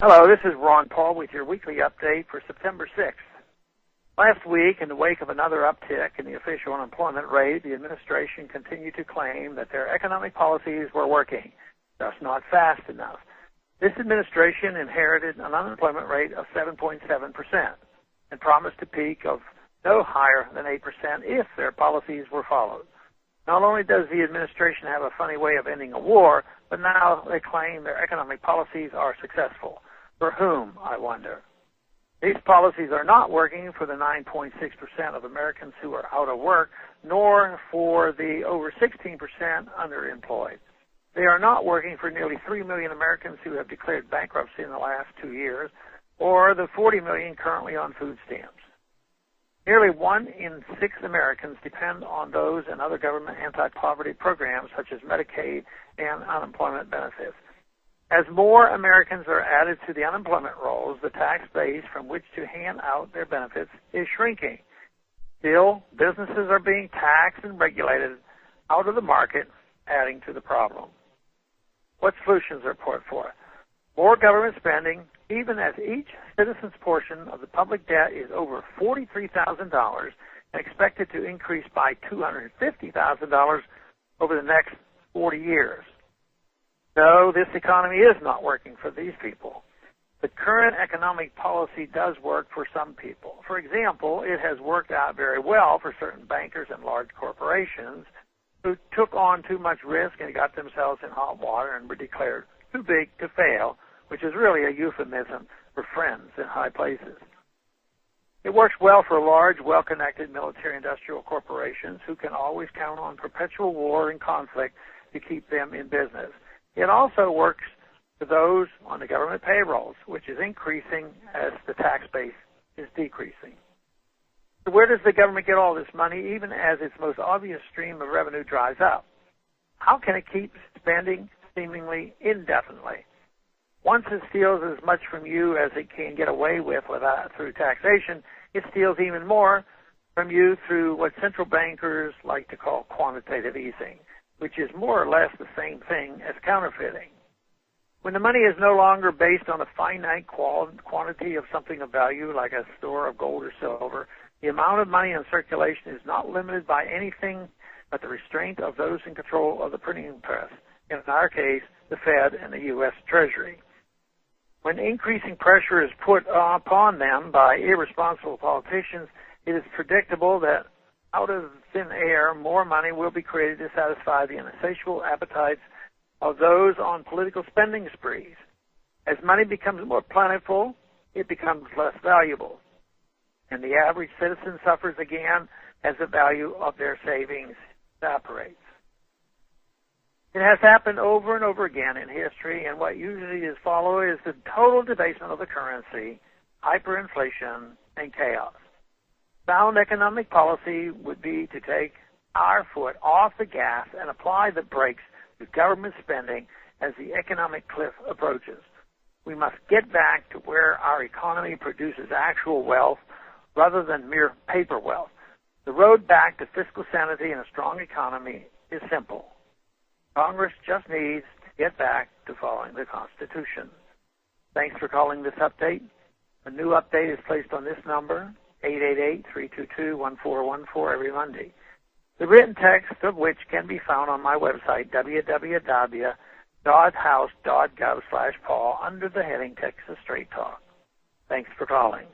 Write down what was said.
Hello, this is Ron Paul with your weekly update for September 6th. Last week, in the wake of another uptick in the official unemployment rate, the administration continued to claim that their economic policies were working, just not fast enough. This administration inherited an unemployment rate of 7.7% and promised a peak of no higher than 8% if their policies were followed. Not only does the administration have a funny way of ending a war, but now they claim their economic policies are successful. For whom, I wonder? These policies are not working for the 9.6% of Americans who are out of work, nor for the over 16% underemployed. They are not working for nearly 3 million Americans who have declared bankruptcy in the last 2 years, or the 40 million currently on food stamps. Nearly 1 in 6 Americans depend on those and other government anti-poverty programs such as Medicaid and unemployment benefits. As more Americans are added to the unemployment rolls, the tax base from which to hand out their benefits is shrinking. Still, businesses are being taxed and regulated out of the market, adding to the problem. What solutions are put forth? More government spending, even as each citizen's portion of the public debt is over $43,000 and expected to increase by $250,000 over the next 40 years. No, this economy is not working for these people. The current economic policy does work for some people. For example, it has worked out very well for certain bankers and large corporations who took on too much risk and got themselves in hot water and were declared too big to fail, which is really a euphemism for friends in high places. It works well for large, well-connected military-industrial corporations who can always count on perpetual war and conflict to keep them in business. It also works for those on the government payrolls, which is increasing as the tax base is decreasing. So where does the government get all this money, even as its most obvious stream of revenue dries up? How can it keep spending seemingly indefinitely? Once it steals as much from you as it can get away with through taxation, it steals even more from you through what central bankers like to call quantitative easing, which is more or less the same thing as counterfeiting. When the money is no longer based on a finite quantity of something of value, like a store of gold or silver, the amount of money in circulation is not limited by anything but the restraint of those in control of the printing press, in our case, the Fed and the U.S. Treasury. When increasing pressure is put upon them by irresponsible politicians, it is predictable that out of thin air, more money will be created to satisfy the insatiable appetites of those on political spending sprees. As money becomes more plentiful, it becomes less valuable, and the average citizen suffers again as the value of their savings evaporates. It has happened over and over again in history, and what usually is followed is the total debasement of the currency, hyperinflation, and chaos. Sound economic policy would be to take our foot off the gas and apply the brakes to government spending as the economic cliff approaches. We must get back to where our economy produces actual wealth rather than mere paper wealth. The road back to fiscal sanity and a strong economy is simple. Congress just needs to get back to following the Constitution. Thanks for calling this update. A new update is placed on this number, 888-322-1414, every Monday. The written text of which can be found on my website, www.house.gov/Paul, under the heading Texas Straight Talk. Thanks for calling.